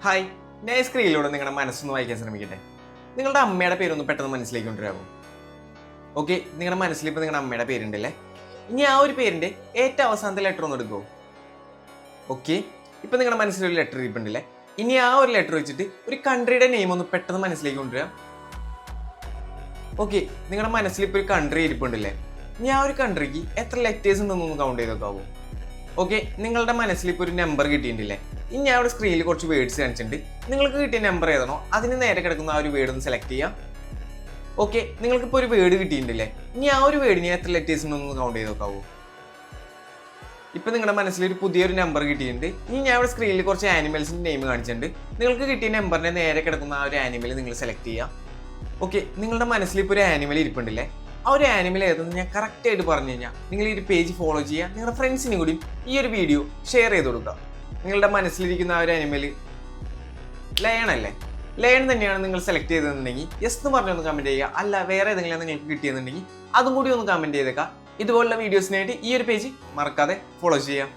Hi, ഞാൻ ഈ സ്ക്രീനിലൂടെ നിങ്ങളുടെ മനസ്സൊന്ന് വായിക്കാൻ ശ്രമിക്കട്ടെ. നിങ്ങളുടെ അമ്മയുടെ പേരൊന്ന് പെട്ടെന്ന് മനസ്സിലേക്ക് കൊണ്ടുവരാമോ? ഓക്കെ, നിങ്ങളുടെ മനസ്സിൽ ഇപ്പോൾ നിങ്ങളുടെ അമ്മയുടെ പേരുണ്ടല്ലേ. ഇനി ആ ഒരു പേരിൻ്റെ ഏറ്റവും അവസാനത്തെ ലെറ്റർ ഒന്ന് എടുക്കുമോ? ഓക്കെ, ഇപ്പം നിങ്ങളുടെ മനസ്സിലൊരു ലെറ്റർ ഇരിപ്പുണ്ടല്ലേ. ഇനി ആ ഒരു ലെറ്റർ വെച്ചിട്ട് ഒരു കൺട്രിയുടെ നെയിം ഒന്ന് പെട്ടെന്ന് മനസ്സിലേക്ക് കൊണ്ടുവരാം. ഓക്കെ, നിങ്ങളുടെ മനസ്സിൽ ഇപ്പോൾ ഒരു കൺട്രി ഇരിപ്പുണ്ടല്ലേ. ഇനി ആ ഒരു കൺട്രിക്ക് എത്ര ലെറ്റേഴ്സ് ഉണ്ടെന്നൊന്ന് കൗണ്ട് ചെയ്തൊക്കെ. ഓക്കെ, നിങ്ങളുടെ മനസ്സിൽ ഇപ്പോൾ ഒരു നമ്പർ കിട്ടിയിട്ടുണ്ടല്ലേ. ഇനി ഞാൻ അവിടെ സ്ക്രീനിൽ കുറച്ച് വേർഡ്സ് കാണിച്ചിട്ടുണ്ട്. നിങ്ങൾക്ക് കിട്ടിയ നമ്പർ ഏതാണോ അതിന് നേരെ കിടക്കുന്ന ആ ഒരു വേർഡ് ഒന്ന് സെലക്ട് ചെയ്യാം. ഓക്കെ, നിങ്ങൾക്കിപ്പോൾ ഒരു വേർഡ് കിട്ടിയിട്ടുണ്ടല്ലേ. ഇനി ആ ഒരു വേർഡിന് എത്ര ലെറ്റേഴ്സ് ഉണ്ടെന്ന് കൗണ്ട് ചെയ്ത് നോക്കാവൂ. ഇപ്പം നിങ്ങളുടെ മനസ്സിൽ ഒരു പുതിയൊരു നമ്പർ കിട്ടിയിട്ടുണ്ട്. ഇനി ഞാൻ അവിടെ സ്ക്രീനിൽ കുറച്ച് ആനിമൽസിൻ്റെ നെയിം കാണിച്ചിട്ടുണ്ട്. നിങ്ങൾക്ക് കിട്ടിയ നമ്പറിൻ്റെ നേരെ കിടക്കുന്ന ആ ഒരു ആനിമൽ നിങ്ങൾ സെലക്ട് ചെയ്യാം. ഓക്കെ, നിങ്ങളുടെ മനസ്സിൽ ഇപ്പോൾ ഒരു ആനിമൽ ഇരിപ്പുണ്ടല്ലേ. ആ ഒരു ആനിമൽ ഏതെന്ന് ഞാൻ കറക്റ്റായിട്ട് പറഞ്ഞു കഴിഞ്ഞാൽ നിങ്ങൾ ഈ ഒരു പേജ് ഫോളോ ചെയ്യുക. നിങ്ങളുടെ ഫ്രണ്ട്സിനും കൂടി ഈ ഒരു വീഡിയോ ഷെയർ ചെയ്ത് കൊടുക്കുക. നിങ്ങളുടെ മനസ്സിലിരിക്കുന്ന ആ ഒരു ആനിമൽ ലയൺ അല്ലേ? ലയൺ തന്നെയാണ് നിങ്ങൾ സെലക്ട് ചെയ്തതെന്നുണ്ടെങ്കിൽ യെസ് എന്ന് പറഞ്ഞൊന്ന് കമൻറ്റ് ചെയ്യുക. അല്ല വേറെ ഏതെങ്കിലും നിങ്ങൾക്ക് കിട്ടിയെന്നുണ്ടെങ്കിൽ അതും കൂടി ഒന്ന് കമൻറ്റ് ചെയ്തേക്കാം. ഇതുപോലുള്ള വീഡിയോസിനായിട്ട് ഈ ഒരു പേജ് മറക്കാതെ ഫോളോ ചെയ്യാം.